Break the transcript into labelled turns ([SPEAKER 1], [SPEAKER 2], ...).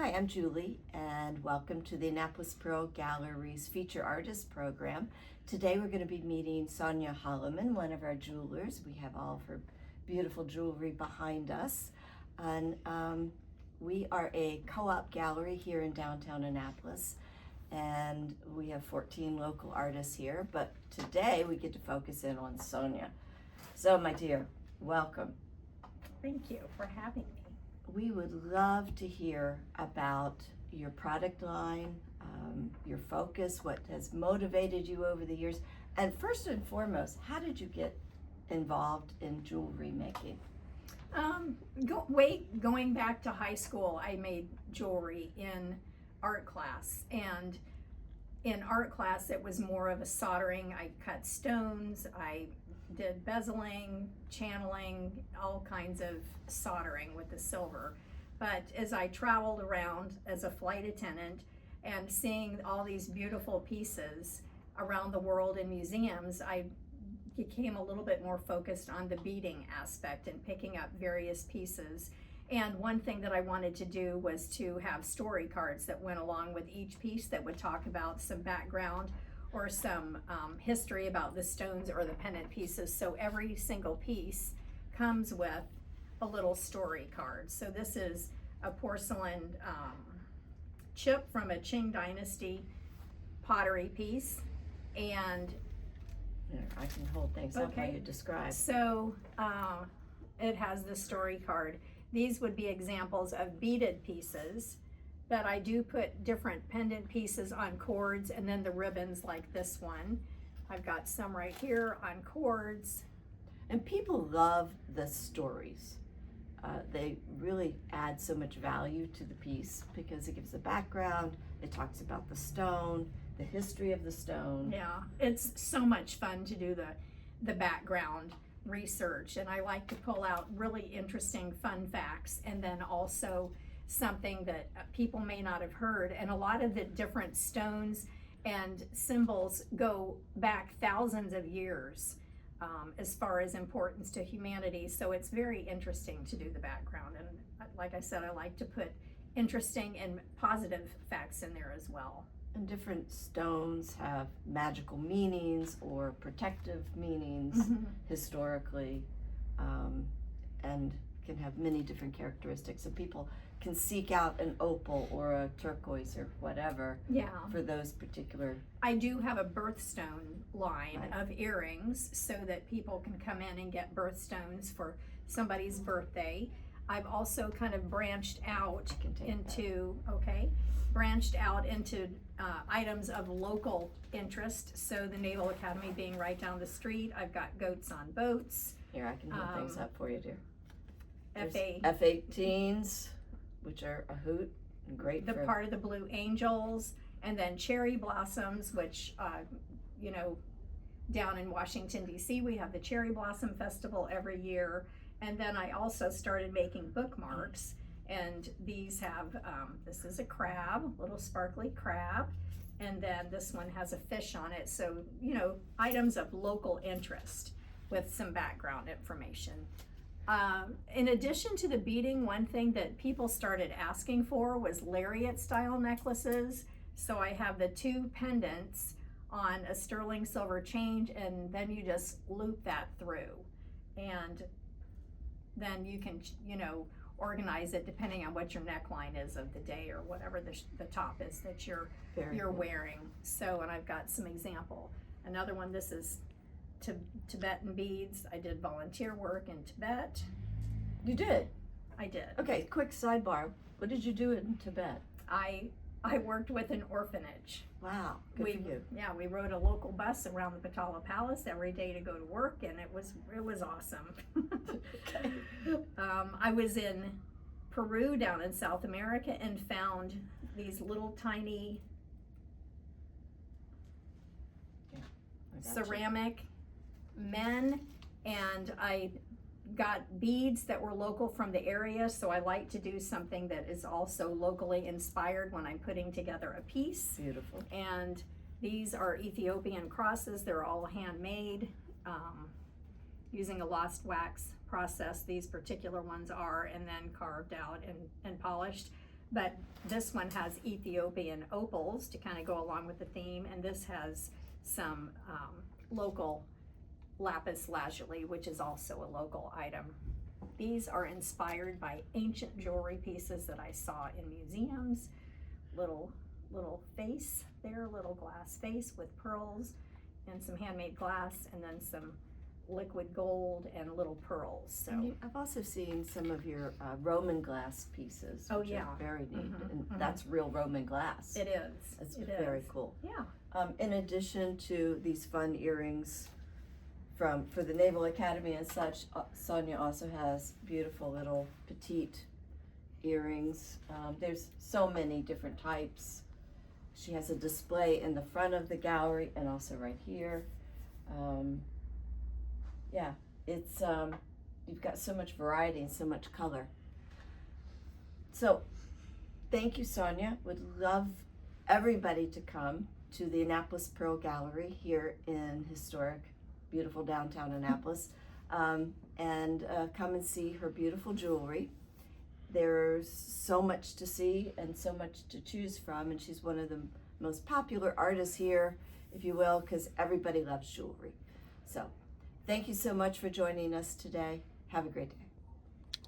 [SPEAKER 1] Hi, I'm Julie, and welcome to the Annapolis Pearl Gallery's Feature Artist Program. Today we're going to be meeting Sonja Holleman, one of our jewelers. We have all of her beautiful jewelry behind us. And we are a co-op gallery here in downtown Annapolis, and we have 14 local artists here, but today we get to focus in on Sonja. So, my dear, welcome.
[SPEAKER 2] Thank you for having me.
[SPEAKER 1] We would love to hear about your product line, your focus, what has motivated you over the years, and first and foremost, how did you get involved in jewelry making?
[SPEAKER 2] Going back to high school, I made jewelry in art class, and in art class it was more of a soldering. I cut stones, I did bezeling, channeling, all kinds of soldering with the silver. But as I traveled around as a flight attendant and seeing all these beautiful pieces around the world in museums, I became a little bit more focused on the beading aspect and picking up various pieces. And one thing that I wanted to do was to have story cards that went along with each piece that would talk about some background or some history about the stones or the pendant pieces. So every single piece comes with a little story card. So this is a porcelain chip from a Qing Dynasty pottery piece. And
[SPEAKER 1] There, I can hold things up while you describe.
[SPEAKER 2] So it has the story card. These would be examples of beaded pieces, but I do put different pendant pieces on cords, and then the ribbons like this one. I've got some right here on cords.
[SPEAKER 1] And people love the stories. They really add so much value to the piece because it gives a background, it talks about the stone, the history of the stone.
[SPEAKER 2] Yeah, it's so much fun to do the background research, and I like to pull out really interesting fun facts, and then also something that people may not have heard. And a lot of the different stones and symbols go back thousands of years as far as importance to humanity. So it's very interesting to do the background. And like I said, I like to put interesting and positive facts in there as well.
[SPEAKER 1] And different stones have magical meanings or protective meanings historically, and can have many different characteristics. So people can seek out an opal or a turquoise or whatever for those particular.
[SPEAKER 2] I do have a birthstone line
[SPEAKER 1] Right.
[SPEAKER 2] of earrings so that people can come in and get birthstones for somebody's birthday. I've also kind of branched out into items of local interest. So the Naval Academy being right down the street, I've got goats on boats.
[SPEAKER 1] Here, I can hold things up for you, dear.
[SPEAKER 2] F-A,
[SPEAKER 1] F-18s, which are a hoot and great
[SPEAKER 2] the
[SPEAKER 1] for
[SPEAKER 2] part of the Blue Angels, and then cherry blossoms, which down in Washington D.C. we have the Cherry Blossom Festival every year. And then I also started making bookmarks, and these have this is a crab, little sparkly crab, and then this one has a fish on it. So items of local interest with some background information. In addition to the beading, one thing that people started asking for was lariat style necklaces. So I have the two pendants on a sterling silver chain, and then you just loop that through, and then you can organize it depending on what your neckline is of the day or whatever the top is that you're wearing. So, and I've got some example. Another one, this is Tibetan beads. I did volunteer work in Tibet.
[SPEAKER 1] You did?
[SPEAKER 2] I did.
[SPEAKER 1] Okay, quick sidebar. What did you do in Tibet?
[SPEAKER 2] I worked with an orphanage.
[SPEAKER 1] Wow, good for you.
[SPEAKER 2] Yeah, we rode a local bus around the Potala Palace every day to go to work, and it was awesome.
[SPEAKER 1] Okay.
[SPEAKER 2] I was in Peru down in South America and found these little tiny ceramic men, and I got beads that were local from the area. So I like to do something that is also locally inspired when I'm putting together a piece.
[SPEAKER 1] Beautiful.
[SPEAKER 2] And these are Ethiopian crosses. They're all handmade using a lost wax process. These particular ones are, and then carved out and polished. But this one has Ethiopian opals to kind of go along with the theme, and this has some local lapis lazuli, which is also a local item. These are inspired by ancient jewelry pieces that I saw in museums. Little face there, little glass face with pearls and some handmade glass, and then some liquid gold and little pearls. So
[SPEAKER 1] I've also seen some of your Roman glass pieces.
[SPEAKER 2] Oh,
[SPEAKER 1] which
[SPEAKER 2] yeah.
[SPEAKER 1] are very neat,
[SPEAKER 2] Mhm,
[SPEAKER 1] and
[SPEAKER 2] mhm.
[SPEAKER 1] that's real Roman glass.
[SPEAKER 2] it is.
[SPEAKER 1] It's
[SPEAKER 2] It
[SPEAKER 1] very
[SPEAKER 2] is.
[SPEAKER 1] cool.
[SPEAKER 2] Yeah.
[SPEAKER 1] In addition to these fun earrings for the Naval Academy and such, Sonja also has beautiful little petite earrings. There's so many different types. She has a display in the front of the gallery and also right here. Yeah, it's you've got so much variety and so much color. So thank you, Sonja. Would love everybody to come to the Annapolis Pearl Gallery here in historic, beautiful downtown Annapolis, and come and see her beautiful jewelry. There's so much to see and so much to choose from, and she's one of the most popular artists here, if you will, because everybody loves jewelry. So thank you so much for joining us today. Have a great day.